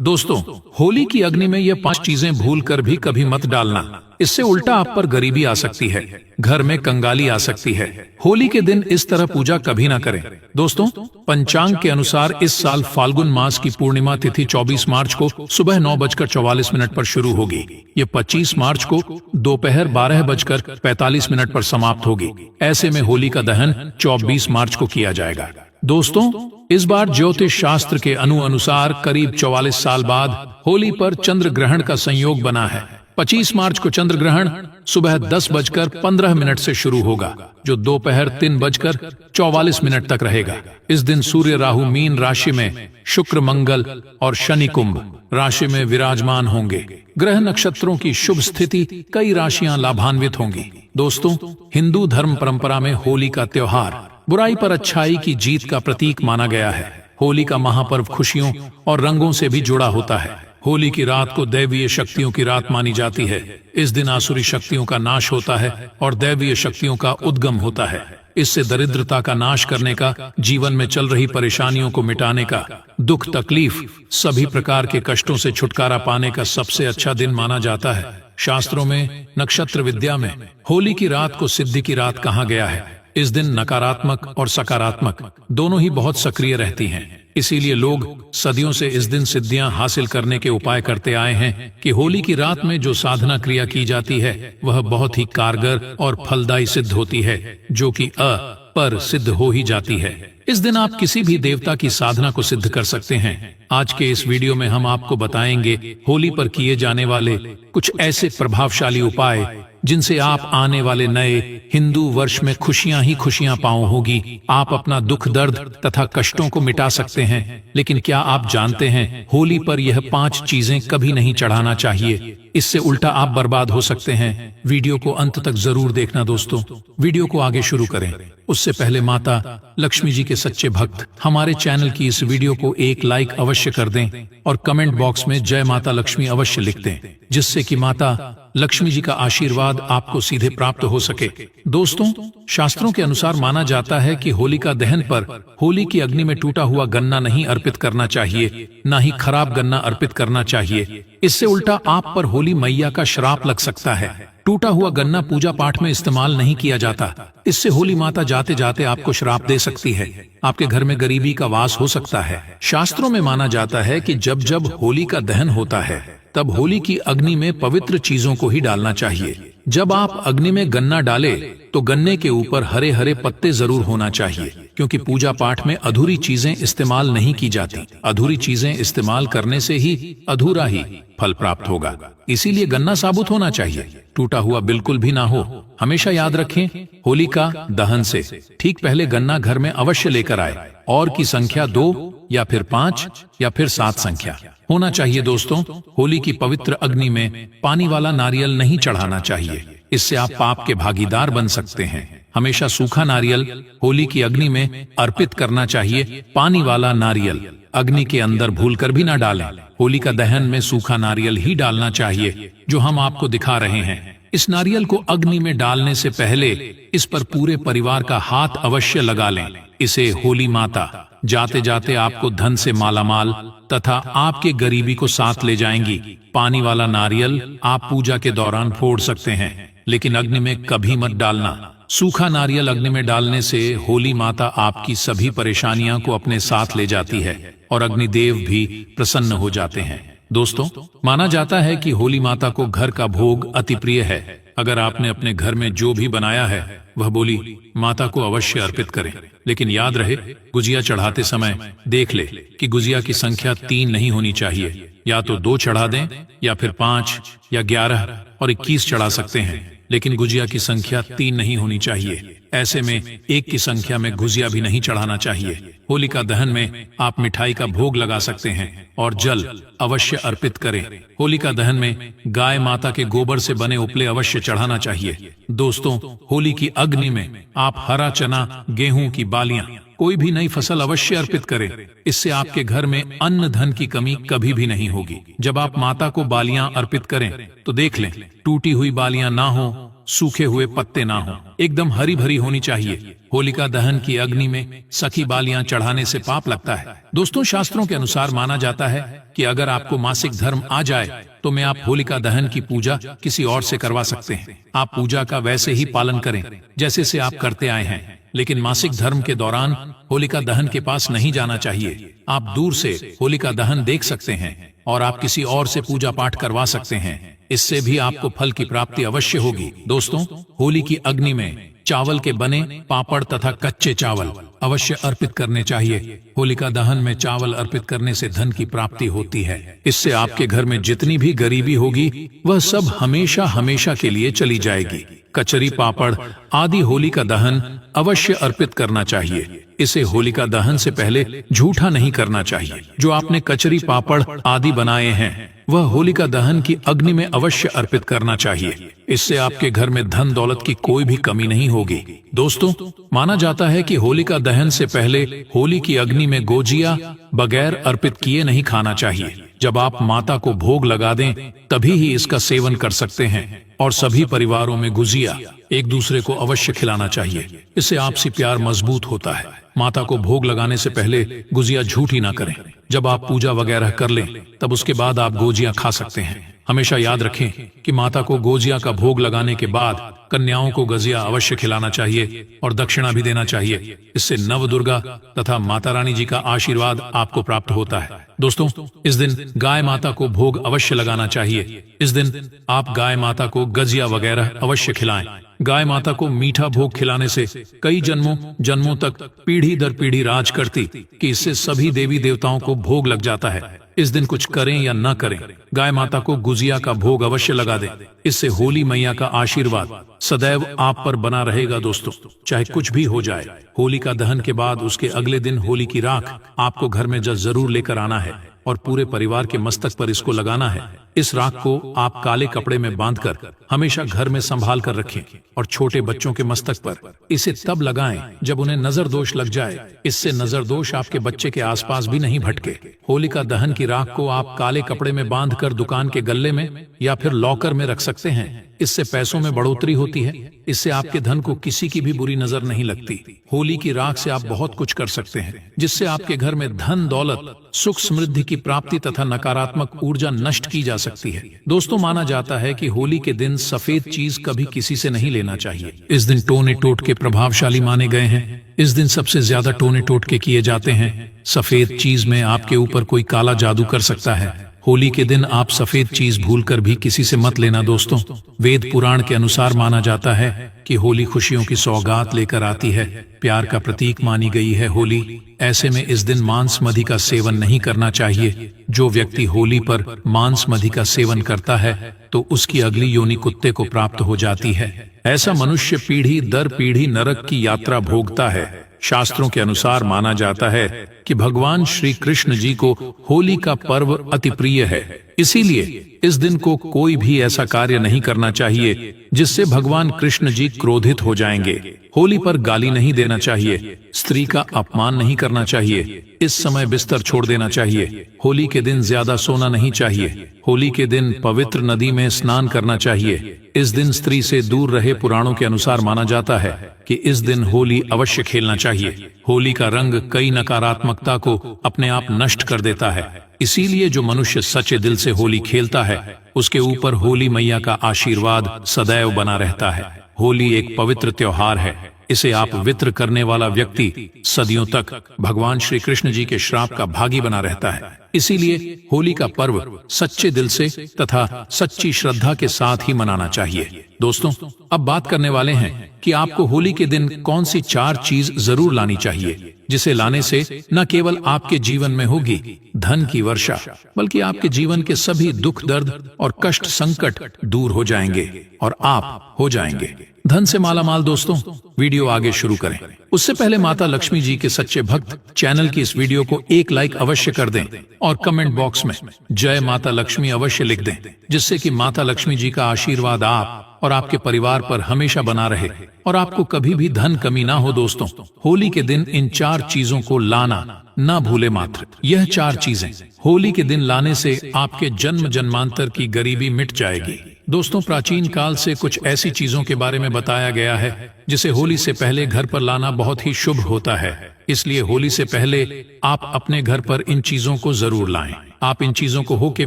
दोस्तों, होली की अग्नि में ये 5 चीजें भूल कर भी कभी मत डालना। इससे उल्टा आप पर गरीबी आ सकती है, घर में कंगाली आ सकती है। होली के दिन इस तरह पूजा कभी ना करें। दोस्तों, पंचांग के अनुसार इस साल फाल्गुन मास की पूर्णिमा तिथि 24 मार्च को सुबह 9:44 पर शुरू होगी। ये 25 मार्च को दोपहर 12:45 पर समाप्त होगी। ऐसे में होली का दहन 24 मार्च को किया जाएगा। दोस्तों, इस बार ज्योतिष शास्त्र के अनुसार करीब 44 साल बाद होली पर चंद्र ग्रहण का संयोग बना है। 25 मार्च को चंद्र ग्रहण सुबह 10:15 से शुरू होगा, जो दोपहर 3:44 तक रहेगा। इस दिन सूर्य राहु मीन राशि में, शुक्र मंगल और शनि कुंभ राशि में विराजमान होंगे। ग्रह नक्षत्रों की शुभ स्थिति, कई राशियां लाभान्वित होंगी। दोस्तों, हिंदू धर्म परंपरा में होली का त्योहार बुराई पर अच्छाई की जीत का प्रतीक माना गया है। होली का महापर्व खुशियों और रंगों से भी जुड़ा होता है। होली की रात को दैवीय शक्तियों की रात मानी जाती है। इस दिन आसुरी शक्तियों का नाश होता है और दैवीय शक्तियों का उद्गम होता है। इससे दरिद्रता का नाश करने का, जीवन में चल रही परेशानियों को मिटाने का, दुख तकलीफ सभी प्रकार के कष्टों से छुटकारा पाने का सबसे अच्छा दिन माना जाता है। शास्त्रों में, नक्षत्र विद्या में होली की रात को सिद्धि की रात कहा गया है। इस दिन नकारात्मक और सकारात्मक दोनों ही बहुत सक्रिय रहती हैं। इसीलिए लोग सदियों से इस दिन सिद्धियां हासिल करने के उपाय करते आए हैं कि होली की रात में जो साधना क्रिया की जाती है वह बहुत ही कारगर और फलदायी सिद्ध होती है, जो कि पर सिद्ध हो ही जाती है। इस दिन आप किसी भी देवता की साधना को सिद्ध कर सकते हैं। आज के इस वीडियो में हम आपको बताएंगे होली पर किए जाने वाले कुछ ऐसे प्रभावशाली उपाय जिनसे आप आने वाले नए हिंदू वर्ष में खुशियां ही खुशियां पाओ होगी। आप अपना दुख दर्द तथा कष्टों को मिटा सकते हैं। लेकिन क्या आप जानते हैं, होली पर यह 5 चीजें कभी नहीं चढ़ाना चाहिए। इससे उल्टा आप बर्बाद हो सकते हैं। वीडियो को अंत तक जरूर देखना। दोस्तों, वीडियो को आगे शुरू करें उससे पहले माता लक्ष्मी जी के सच्चे भक्त हमारे चैनल की इस वीडियो को एक लाइक अवश्य कर दें और कमेंट बॉक्स में जय माता लक्ष्मी अवश्य लिख दें, जिससे कि माता लक्ष्मी जी का आशीर्वाद आपको सीधे प्राप्त हो सके। दोस्तों, शास्त्रों के अनुसार माना जाता है कि होलिका दहन पर होली की अग्नि में टूटा हुआ गन्ना नहीं अर्पित करना चाहिए, न ही खराब गन्ना अर्पित करना चाहिए। इससे उल्टा आप पर होली मैया का श्राप लग सकता है। टूटा हुआ गन्ना पूजा पाठ में इस्तेमाल नहीं किया जाता। इससे होली माता जाते जाते आपको श्राप दे सकती है। आपके घर में गरीबी का वास हो सकता है। शास्त्रों में माना जाता है कि जब जब होली का दहन होता है तब होली की अग्नि में पवित्र चीजों को ही डालना चाहिए। जब आप अग्नि में गन्ना डालें तो गन्ने के ऊपर हरे हरे पत्ते जरूर होना चाहिए, क्योंकि पूजा पाठ में अधूरी चीजें इस्तेमाल नहीं की जाती। अधूरी चीजें इस्तेमाल करने से ही अधूरा ही फल प्राप्त होगा। इसीलिए गन्ना साबुत होना चाहिए, टूटा हुआ बिल्कुल भी ना हो। हमेशा याद रखें, होली का दहन से ठीक पहले गन्ना घर में अवश्य लेकर आए। और की संख्या 2 या फिर 5 या फिर 7 संख्या होना चाहिए। दोस्तों, होली की पवित्र अग्नि में पानी वाला नारियल नहीं चढ़ाना चाहिए। इससे आप पाप के भागीदार बन सकते हैं। हमेशा सूखा नारियल होली की अग्नि में अर्पित करना चाहिए। पानी वाला नारियल अग्नि के अंदर भूलकर भी ना डालें। होली का दहन में सूखा नारियल ही डालना चाहिए, जो हम आपको दिखा रहे हैं। इस नारियल को अग्नि में डालने से पहले इस पर पूरे परिवार का हाथ अवश्य लगा लें। इसे होली माता जाते जाते आपको धन से मालामाल तथा आपके गरीबी को साथ ले जाएंगी। पानी वाला नारियल आप पूजा के दौरान फोड़ सकते हैं, लेकिन अग्नि में कभी मत डालना। सूखा नारियल अग्नि में डालने से होली माता आपकी सभी परेशानियां को अपने साथ ले जाती है और अग्निदेव भी प्रसन्न हो जाते हैं। दोस्तों, माना जाता है कि होली माता को घर का भोग अति प्रिय है। अगर आपने अपने घर में जो भी बनाया है वह बोली माता को अवश्य अर्पित करें। लेकिन याद रहे, गुजिया चढ़ाते समय देख ले कि गुजिया की संख्या 3 नहीं होनी चाहिए। या तो 2 चढ़ा दें या फिर 5 या 11 और 21 चढ़ा सकते हैं, लेकिन गुजिया की संख्या 3 नहीं होनी चाहिए। ऐसे में 1 की संख्या में गुजिया भी नहीं चढ़ाना चाहिए। होलिका दहन में आप मिठाई का भोग लगा सकते हैं और जल अवश्य अर्पित करें। होलिका दहन में गाय माता के गोबर से बने उपले अवश्य चढ़ाना चाहिए। दोस्तों, होली की अग्नि में आप हरा चना, गेहूं की बालियां, कोई भी नई फसल अवश्य अर्पित करें। इससे आपके घर में अन्न धन की कमी कभी भी नहीं होगी। जब आप माता को बालियां अर्पित करें तो देख लें, टूटी हुई बालियां ना हो सूखे हुए पत्ते ना हो, एकदम हरी भरी होनी चाहिए। होलिका दहन की अग्नि में सखी बालियां चढ़ाने से पाप लगता है। दोस्तों, शास्त्रों के अनुसार माना जाता है कि अगर आपको मासिक धर्म आ जाए तो मैं आप होलिका दहन की पूजा किसी और से करवा सकते हैं। आप पूजा का वैसे ही पालन करें जैसे से आप करते आए हैं, लेकिन मासिक धर्म के दौरान होलिका दहन के पास नहीं जाना चाहिए। आप दूर से होलिका दहन देख सकते हैं और आप किसी और से पूजा पाठ करवा सकते हैं। इससे भी आपको फल की प्राप्ति अवश्य होगी। दोस्तों, होली की अग्नि में चावल के बने पापड़ तथा कच्चे चावल अवश्य अर्पित करने चाहिए। होलिका दहन में चावल अर्पित करने से धन की प्राप्ति होती है। इससे आपके घर में जितनी भी गरीबी होगी वह सब हमेशा हमेशा के लिए चली जाएगी। कचरी पापड़ आदि होलिका दहन अवश्य अर्पित करना चाहिए। इसे होलिका दहन से पहले झूठा नहीं करना चाहिए। जो आपने कचरी पापड़ आदि बनाए हैं वह होलिका दहन की अग्नि में अवश्य अर्पित करना चाहिए। इससे आपके घर में धन दौलत की कोई भी कमी नहीं होगी। दोस्तों, माना जाता है कि होलिका दहन से पहले होली की अग्नि में गोजिया बगैर अर्पित किए नहीं खाना चाहिए। जब आप माता को भोग लगा दें तभी ही इसका सेवन कर सकते हैं। और सभी परिवारों में गुजिया एक दूसरे को अवश्य खिलाना चाहिए। इससे आपसी प्यार मजबूत होता है। माता को भोग लगाने से पहले गुजिया झूठी ना करें। जब आप पूजा वगैरह कर लें तब उसके बाद आप गोजिया खा सकते हैं। हमेशा याद रखें कि माता को गोजिया का भोग लगाने के बाद कन्याओं को गजिया अवश्य खिलाना चाहिए और दक्षिणा भी देना चाहिए। इससे नव दुर्गा तथा माता रानी जी का आशीर्वाद आपको प्राप्त होता है। दोस्तों, इस दिन गाय माता को भोग अवश्य लगाना चाहिए। इस दिन आप गाय माता को गजिया वगैरह अवश्य खिलाएं। गाय माता को मीठा भोग खिलाने से कई जन्मों तक पीढ़ी दर पीढ़ी राज करती कि इससे सभी देवी देवताओं को भोग लग जाता है। इस दिन कुछ करें या न करें, गाय माता को गुजिया का भोग अवश्य लगा दें। इससे होली मैया का आशीर्वाद सदैव आप पर बना रहेगा। दोस्तों, चाहे कुछ भी हो जाए, होलिका दहन के बाद उसके अगले दिन होली की राख आपको घर में जरूर लेकर आना है और पूरे परिवार के मस्तक पर इसको लगाना है। इस राख को आप काले कपड़े में बांधकर हमेशा घर में संभाल कर रखें और छोटे बच्चों के मस्तक पर इसे तब लगाएं जब उन्हें नजर दोष लग जाए। इससे नजर दोष आपके बच्चे के आसपास भी नहीं भटके। होलिका दहन की राख को आप काले कपड़े में बांधकर दुकान के गल्ले में या फिर लॉकर में रख सकते हैं। इससे पैसों में बढ़ोतरी होती है। इससे आपके धन को किसी की भी बुरी नजर नहीं लगती। होली की राख से आप बहुत कुछ कर सकते हैं, जिससे आपके घर में धन दौलत सुख समृद्धि की प्राप्ति तथा नकारात्मक ऊर्जा नष्ट की जा सकती है। दोस्तों, माना जाता है कि होली के दिन सफेद चीज कभी किसी से नहीं लेना चाहिए। इस दिन टोने टोटके प्रभावशाली माने गए हैं। इस दिन सबसे ज्यादा टोने टोटके किए जाते हैं। सफेद चीज में आपके ऊपर कोई काला जादू कर सकता है। होली के दिन आप सफेद चीज भूलकर भी किसी से मत लेना। दोस्तों, वेद पुराण के अनुसार माना जाता है कि होली खुशियों की सौगात लेकर आती है, प्यार का प्रतीक मानी गई है होली। ऐसे में इस दिन मांस मदि का सेवन नहीं करना चाहिए। जो व्यक्ति होली पर मांस मदि का सेवन करता है तो उसकी अगली योनि कुत्ते को प्राप्त हो जाती है। ऐसा मनुष्य पीढ़ी दर पीढ़ी नरक की यात्रा भोगता है। शास्त्रों के अनुसार माना जाता है कि भगवान श्री कृष्ण जी को होली का पर्व अति प्रिय है। इसीलिए इस दिन को कोई भी ऐसा कार्य नहीं करना चाहिए जिससे भगवान कृष्ण जी क्रोधित हो जाएंगे। होली पर गाली नहीं देना चाहिए। स्त्री का अपमान नहीं करना चाहिए। इस समय बिस्तर छोड़ देना चाहिए। होली के दिन ज्यादा सोना नहीं चाहिए। होली के दिन पवित्र नदी में स्नान करना चाहिए। इस दिन स्त्री से दूर रहे। पुराणों के अनुसार माना जाता है कि इस दिन होली अवश्य खेलना चाहिए। होली का रंग कई नकारात्मकता को अपने आप नष्ट कर देता है। इसीलिए जो मनुष्य सच्चे दिल से होली खेलता है उसके ऊपर होली मैया का आशीर्वाद सदैव बना रहता है। होली एक पवित्र त्योहार है। इसे आप वित्र करने वाला व्यक्ति सदियों तक भगवान श्री कृष्ण जी के श्राप का भागी बना रहता है। इसीलिए होली का पर्व सच्चे दिल से तथा सच्ची श्रद्धा के साथ ही मनाना चाहिए। दोस्तों, अब बात करने वाले हैं कि आपको होली के दिन कौन सी 4 चीज जरूर लानी चाहिए, जिसे लाने से न केवल आपके जीवन में होगी धन की वर्षा, बल्कि आपके जीवन के सभी दुख दर्द और कष्ट संकट दूर हो जाएंगे और आप हो जाएंगे धन से मालामाल। दोस्तों, वीडियो आगे शुरू करें उससे पहले माता लक्ष्मी जी के सच्चे भक्त चैनल की इस वीडियो को एक लाइक अवश्य कर दें और कमेंट बॉक्स में जय माता लक्ष्मी अवश्य लिख दें, जिससे कि माता लक्ष्मी जी का आशीर्वाद आप और आपके परिवार पर हमेशा बना रहे और आपको कभी भी धन कमी ना हो। दोस्तों, होली के दिन इन 4 चीजों को लाना ना भूले मात्र। यह 4 चीजें होली के दिन लाने से आपके जन्म जन्मांतर की गरीबी मिट जाएगी। दोस्तों, प्राचीन काल से कुछ ऐसी चीजों के बारे में बताया गया है जिसे होली से पहले घर पर लाना बहुत ही शुभ होता है। इसलिए होली से पहले आप अपने घर पर इन चीजों को जरूर लाएं। आप इन चीजों को हो के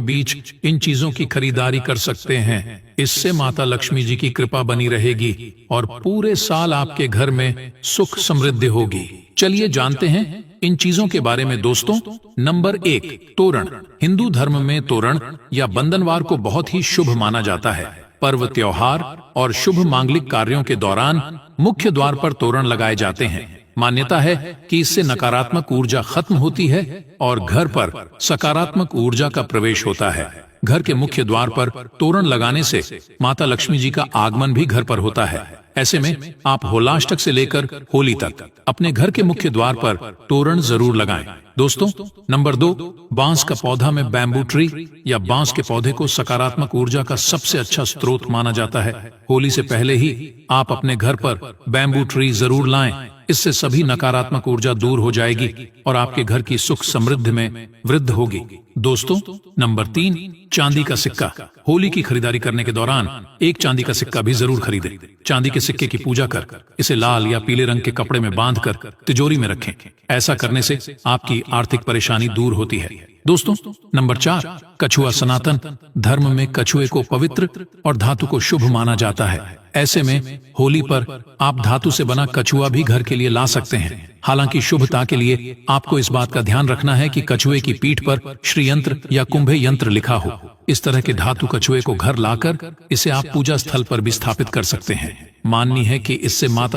बीच इन चीजों की खरीदारी कर सकते हैं। इससे माता लक्ष्मी जी की कृपा बनी रहेगी और पूरे साल आपके घर में सुख समृद्धि होगी। चलिए जानते हैं इन चीजों के बारे में दोस्तों। नंबर 1, तोरण। हिंदू धर्म में तोरण या बंधनवार को बहुत ही शुभ माना जाता है। पर्व, त्योहार और शुभ मांगलिक कार्यों के दौरान मुख्य द्वार पर तोरण लगाए जाते हैं। मान्यता है कि इससे नकारात्मक ऊर्जा खत्म होती है और घर पर सकारात्मक ऊर्जा का प्रवेश होता है। घर के मुख्य द्वार पर तोरण लगाने से माता लक्ष्मी जी का आगमन भी घर पर होता है। ऐसे में आप होलाष्टक से लेकर होली तक अपने घर के मुख्य द्वार पर तोरण जरूर लगाएं। दोस्तों, नंबर 2, बांस का पौधा में बैम्बू ट्री या बांस के पौधे को सकारात्मक ऊर्जा का सबसे अच्छा स्रोत माना जाता है। होली से पहले ही आप अपने घर पर बैम्बू ट्री जरूर लाएं। इससे सभी नकारात्मक ऊर्जा दूर हो जाएगी और आपके घर की सुख समृद्धि में वृद्धि होगी। दोस्तों, नंबर 3, चांदी का सिक्का। होली की खरीदारी करने के दौरान एक चांदी का सिक्का भी जरूर खरीदें। चांदी के सिक्के की पूजा कर इसे लाल या पीले रंग के कपड़े में बांधकर तिजोरी में रखें। ऐसा करने से आपकी आर्थिक परेशानी दूर होती है। दोस्तों, नंबर 4, कछुआ। सनातन धर्म में कछुए को पवित्र और धातु को शुभ माना जाता है। ऐसे में होली पर आप धातु से बना कछुआ भी घर के लिए ला सकते हैं। हालांकि शुभता के लिए आपको इस बात का ध्यान रखना है कि कछुए की पीठ पर श्री यंत्र या कुंभे यंत्र लिखा हो। इस तरह के धातु कछुए को घर लाकर इसे आप पूजा स्थल पर भी स्थापित कर सकते हैं। माननी है कि इससे माता